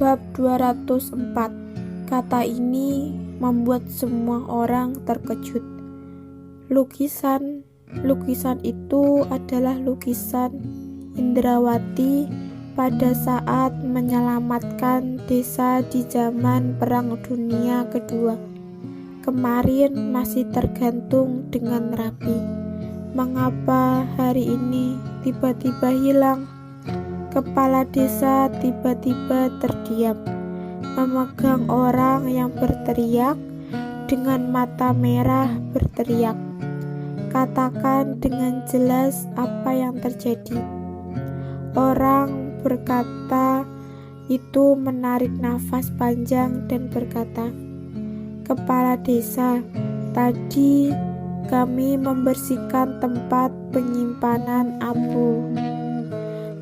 Bab 204. Kata ini membuat semua orang terkejut. Lukisan itu adalah lukisan Indrawati pada saat menyelamatkan desa di zaman Perang Dunia Kedua. Kemarin masih tergantung dengan rapi. Mengapa hari ini tiba-tiba hilang? Kepala desa tiba-tiba terdiam, memegang orang yang berteriak dengan mata merah berteriak. Katakan dengan jelas apa yang terjadi. Orang berkata itu menarik nafas panjang dan berkata, "Kepala desa, tadi kami membersihkan tempat penyimpanan abu.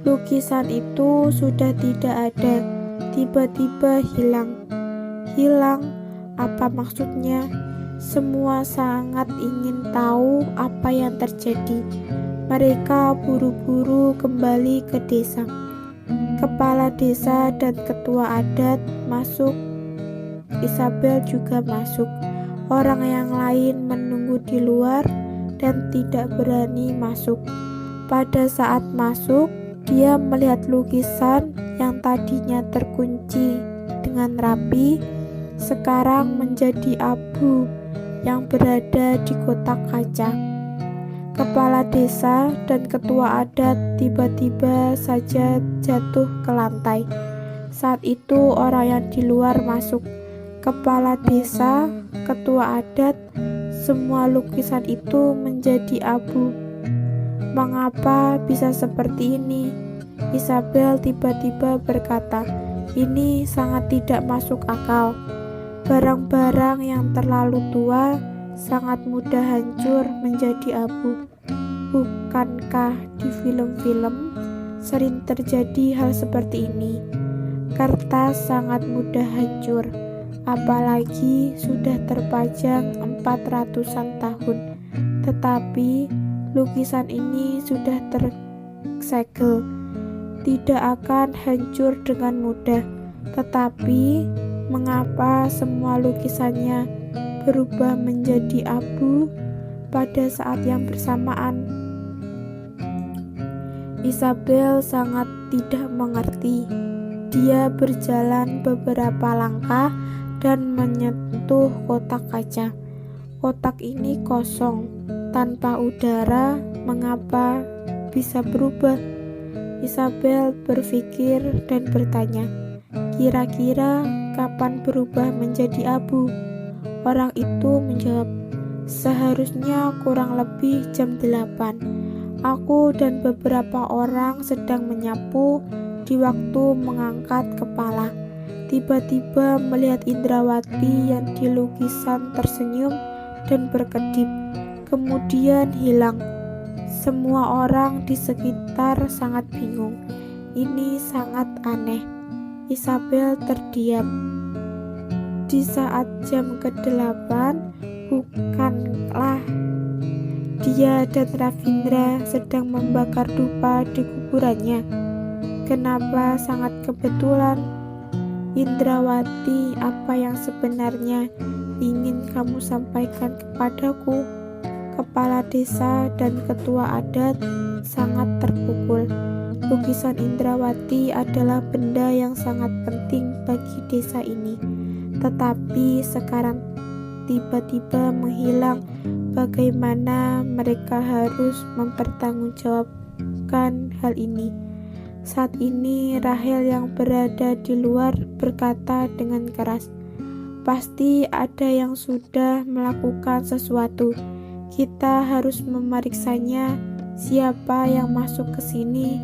Lukisan itu sudah tidak ada, tiba-tiba hilang." Hilang? Apa maksudnya? Semua sangat ingin tahu apa yang terjadi. Mereka buru-buru kembali ke desa. Kepala desa dan ketua adat masuk. Isabel juga masuk. Orang yang lain menunggu di luar dan tidak berani masuk. Pada saat masuk, dia melihat lukisan yang tadinya terkunci dengan rapi, sekarang menjadi abu yang berada di kotak kaca. Kepala desa dan ketua adat tiba-tiba saja jatuh ke lantai. Saat itu orang yang di luar masuk. Kepala desa, ketua adat, semua lukisan itu menjadi abu. Mengapa bisa seperti ini? Isabel tiba-tiba berkata, "Ini sangat tidak masuk akal. Barang-barang yang terlalu tua sangat mudah hancur menjadi abu. Bukankah di film-film sering terjadi hal seperti ini? Kertas sangat mudah hancur, apalagi sudah terpajang 400-an tahun. Tetapi lukisan ini sudah tersegel, tidak akan hancur dengan mudah. Tetapi mengapa semua lukisannya berubah menjadi abu pada saat yang bersamaan?" Isabel sangat tidak mengerti. Dia berjalan beberapa langkah dan menyentuh kotak kaca. Kotak ini kosong, tanpa udara. Mengapa bisa berubah? Isabel berpikir dan bertanya, "Kira-kira kapan berubah menjadi abu?" Orang itu menjawab, "Seharusnya kurang lebih jam 8. Aku dan beberapa orang sedang menyapu di waktu mengangkat kepala. Tiba-tiba melihat Indrawati yang di lukisan tersenyum dan berkedip, kemudian hilang." Semua orang di sekitar sangat bingung. Ini sangat aneh. Isabel terdiam. Di saat jam ke-8, bukanlah dia dan Ravindra sedang membakar dupa di kuburannya? Kenapa sangat kebetulan? Indrawati, apa yang sebenarnya ingin kamu sampaikan kepadaku? Kepala desa dan ketua adat sangat terpukul. Lukisan Indrawati adalah benda yang sangat penting bagi desa ini. Tetapi sekarang tiba-tiba menghilang. Bagaimana mereka harus mempertanggungjawabkan hal ini? Saat ini Rahel yang berada di luar berkata dengan keras, "Pasti ada yang sudah melakukan sesuatu. Kita harus memeriksanya siapa yang masuk ke sini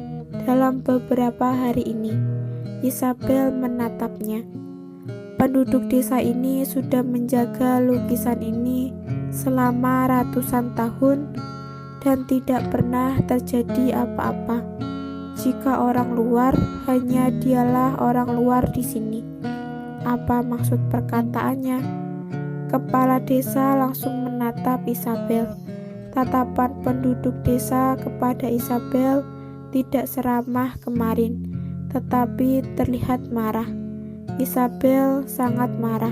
dalam beberapa hari ini." Isabel menatapnya. Penduduk desa ini sudah menjaga lukisan ini selama ratusan tahun dan tidak pernah terjadi apa-apa. Jika orang luar, hanya dialah orang luar di sini. Apa maksud perkataannya? Kepala desa langsung menatap Isabel. Tatapan penduduk desa kepada Isabel tidak seramah kemarin, tetapi terlihat marah. Isabel sangat marah.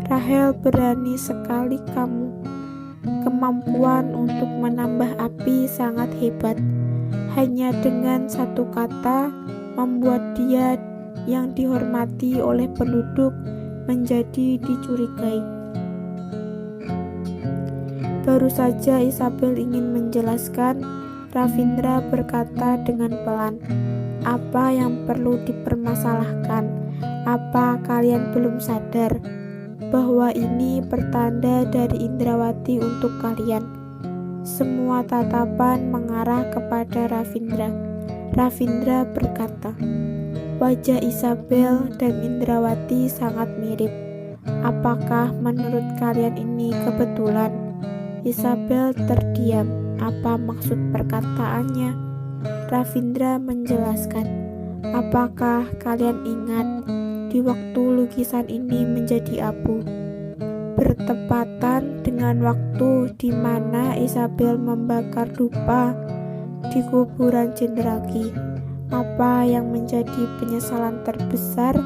Rahel, berani sekali kamu. Kemampuan untuk menambah api sangat hebat. Hanya dengan satu kata membuat dia yang dihormati oleh penduduk menjadi dicurigai. Baru saja Isabel ingin menjelaskan, Ravindra berkata dengan pelan, "Apa yang perlu dipermasalahkan? Apa kalian belum sadar bahwa ini pertanda dari Indrawati untuk kalian?" Semua tatapan mengarah kepada Ravindra. Ravindra berkata, "Wajah Isabel dan Indrawati sangat mirip. Apakah menurut kalian ini kebetulan?" Isabel terdiam. Apa maksud perkataannya? Ravindra menjelaskan, "Apakah kalian ingat di waktu lukisan ini menjadi abu, bertepatan dengan waktu di mana Isabel membakar dupa di kuburan Jenderal Ki? Apa yang menjadi penyesalan terbesar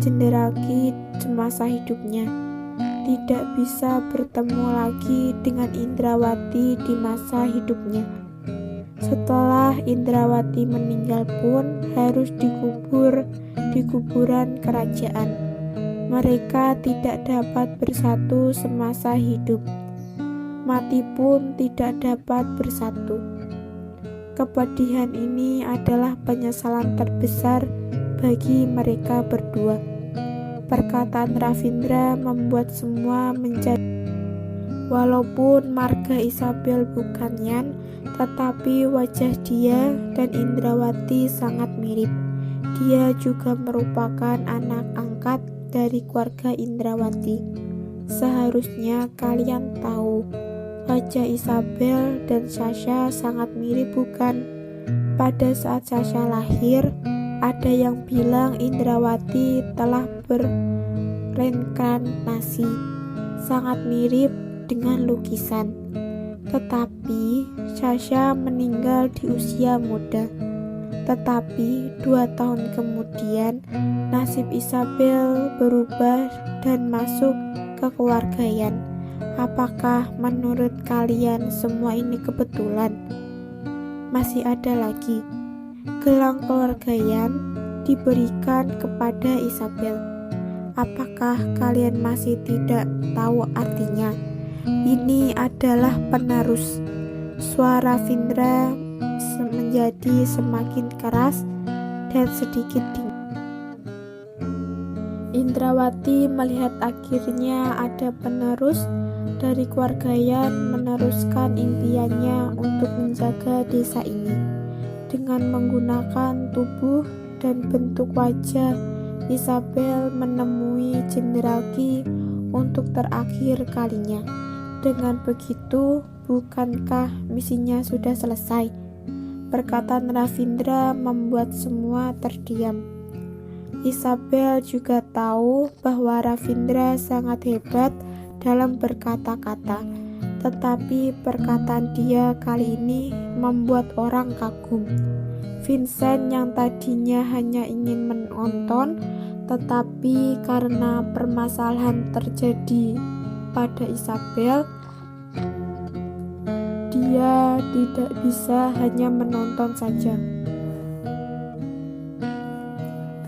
Jenderal Ki semasa hidupnya? Tidak bisa bertemu lagi dengan Indrawati di masa hidupnya. Setelah Indrawati meninggal pun harus dikubur di kuburan kerajaan. Mereka tidak dapat bersatu semasa hidup. Mati pun tidak dapat bersatu. Kepedihan ini adalah penyesalan terbesar bagi mereka berdua." Perkataan Ravindra membuat semua menjadi. Walaupun marga Isabel bukan Yan, tetapi wajah dia dan Indrawati sangat mirip. Dia juga merupakan anak angkat dari keluarga Indrawati. Seharusnya kalian tahu, wajah Isabel dan Sasha sangat mirip, bukan? Pada saat Sasha lahir, ada yang bilang Indrawati telah berreinkarnasi, sangat mirip dengan lukisan. Tetapi Sasha meninggal di usia muda. Tetapi 2 tahun kemudian nasib Isabel berubah dan masuk ke keluarga Yan. Apakah menurut kalian semua ini kebetulan? Masih ada lagi. Gelang keluarga Yan diberikan kepada Isabel. Apakah kalian masih tidak tahu artinya? Ini adalah penerus. Suara Ravindra menjadi semakin keras dan sedikit dingin. Indrawati melihat akhirnya ada penerus dari keluarga Yan meneruskan impiannya untuk menjaga desa ini. Dengan menggunakan tubuh dan bentuk wajah, Isabel menemui Jenderal Ki untuk terakhir kalinya. Dengan begitu, bukankah misinya sudah selesai? Perkataan Ravindra membuat semua terdiam. Isabel juga tahu bahwa Ravindra sangat hebat dalam berkata-kata, tetapi perkataan dia kali ini membuat orang kagum. Vincent yang tadinya hanya ingin menonton, tetapi karena permasalahan terjadi pada Isabel, dia tidak bisa hanya menonton saja.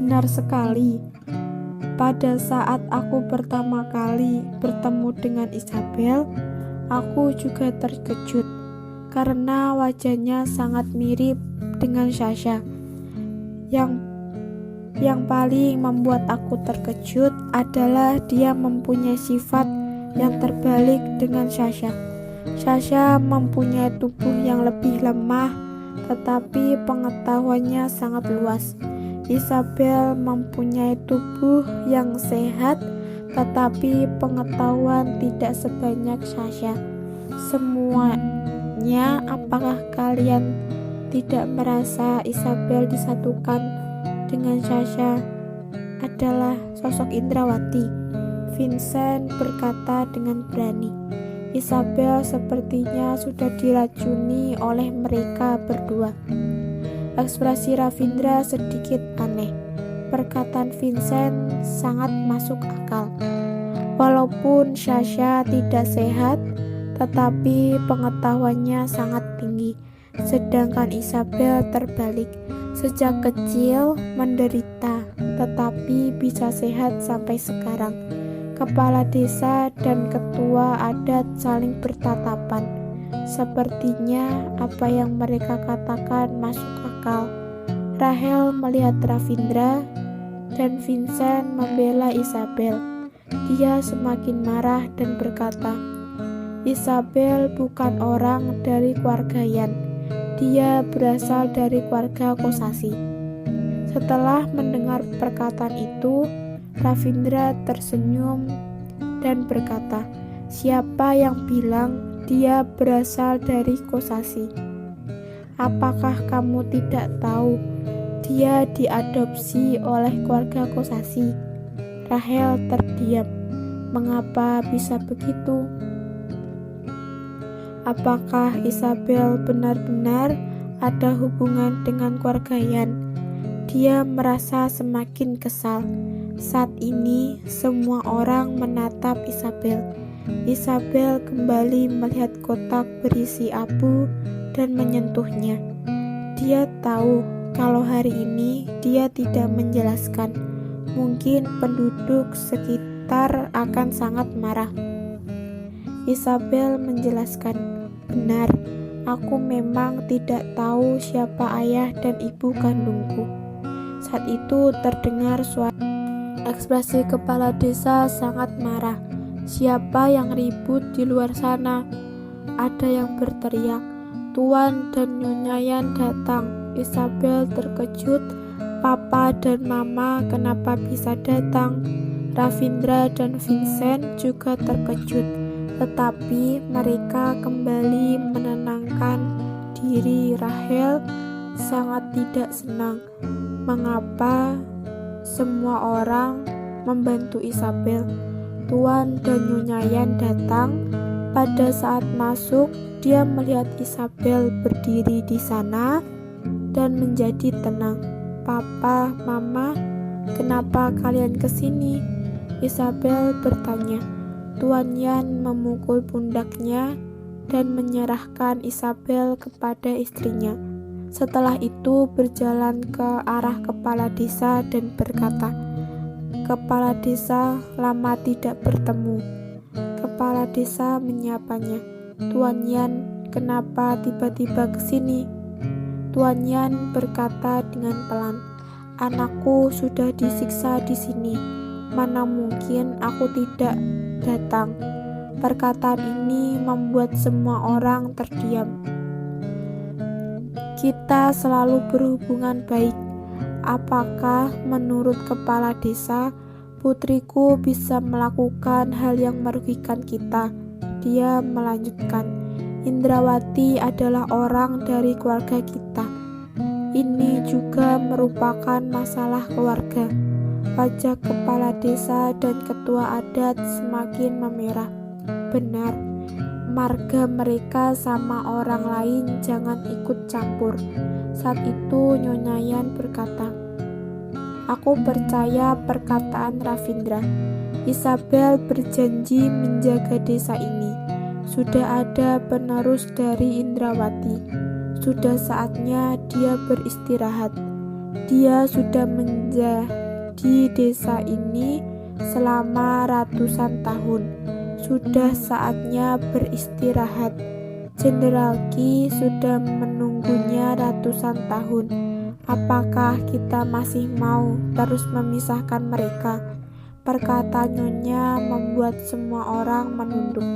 Benar sekali. Pada saat aku pertama kali bertemu dengan Isabel, aku juga terkejut karena wajahnya sangat mirip dengan Sasha. Yang paling membuat aku terkejut adalah dia mempunyai sifat yang terbalik dengan Sasha. Sasha mempunyai tubuh yang lebih lemah, tetapi pengetahuannya sangat luas. Isabel mempunyai tubuh yang sehat, tetapi pengetahuan tidak sebanyak Sasha. Semuanya, apakah kalian tidak merasa Isabel disatukan dengan Sasha adalah sosok Indrawati? Vincent berkata dengan berani. Isabel sepertinya sudah diracuni oleh mereka berdua. Ekspresi Ravindra sedikit aneh. Perkataan Vincent sangat masuk akal. Walaupun Sasha tidak sehat, tetapi pengetahuannya sangat tinggi. Sedangkan Isabel terbalik, sejak kecil menderita, tetapi bisa sehat sampai sekarang. Kepala desa dan ketua adat saling bertatapan. Sepertinya apa yang mereka katakan masuk akal. Rahel melihat Ravindra dan Vincent membela Isabel. Dia semakin marah dan berkata, Isabel bukan orang dari keluarga Yan. Dia berasal dari keluarga Kosasi. Setelah mendengar perkataan itu, Ravindra tersenyum dan berkata, siapa yang bilang dia berasal dari Kosasi? Apakah kamu tidak tahu dia diadopsi oleh keluarga Kosasi? Rahel terdiam. Mengapa bisa begitu? Apakah Isabel benar-benar ada hubungan dengan keluarga Yan? Dia merasa semakin kesal. Saat ini semua orang menatap Isabel. Isabel kembali melihat kotak berisi abu dan menyentuhnya. Dia tahu kalau hari ini dia tidak menjelaskan. Mungkin penduduk sekitar akan sangat marah. Isabel menjelaskan, benar, aku memang tidak tahu siapa ayah dan ibu kandungku. Saat itu terdengar suara. Ekspresi kepala desa sangat marah. Siapa yang ribut di luar sana? Ada yang berteriak, Tuan dan Nyonya Yan datang. Isabel terkejut. Papa dan Mama kenapa bisa datang? Ravindra dan Vincent juga terkejut. Tetapi mereka kembali menenangkan diri. Rahel sangat tidak senang. Mengapa semua orang membantu Isabel? Tuan dan Nyonya Yan datang. Pada saat masuk, dia melihat Isabel berdiri di sana dan menjadi tenang. Papa, Mama, kenapa kalian kesini? Isabel bertanya. Tuan Yan memukul pundaknya dan menyerahkan Isabel kepada istrinya. Setelah itu berjalan ke arah kepala desa dan berkata, Kepala desa lama tidak bertemu. Kepala desa menyapanya. Tuan Yan, kenapa tiba-tiba kesini? Tuan Yan berkata dengan pelan, anakku sudah disiksa di sini. Mana mungkin aku tidak datang. Perkataan ini membuat semua orang terdiam. Kita selalu berhubungan baik. Apakah menurut kepala desa, putriku bisa melakukan hal yang merugikan kita? Dia melanjutkan, Indrawati adalah orang dari keluarga kita. Ini juga merupakan masalah keluarga. Wajah kepala desa dan ketua adat semakin memerah. Benar, marga mereka sama orang lain jangan ikut campur. Saat itu Nyonya Yan berkata, aku percaya perkataan Ravindra. Isabel berjanji menjaga desa ini. Sudah ada penerus dari Indrawati. Sudah saatnya dia beristirahat. Dia sudah menjadi desa ini selama ratusan tahun. Sudah saatnya beristirahat. Jenderal Ki sudah menunggunya ratusan tahun. Apakah kita masih mau terus memisahkan mereka? Perkataan Nyonya membuat semua orang menunduk.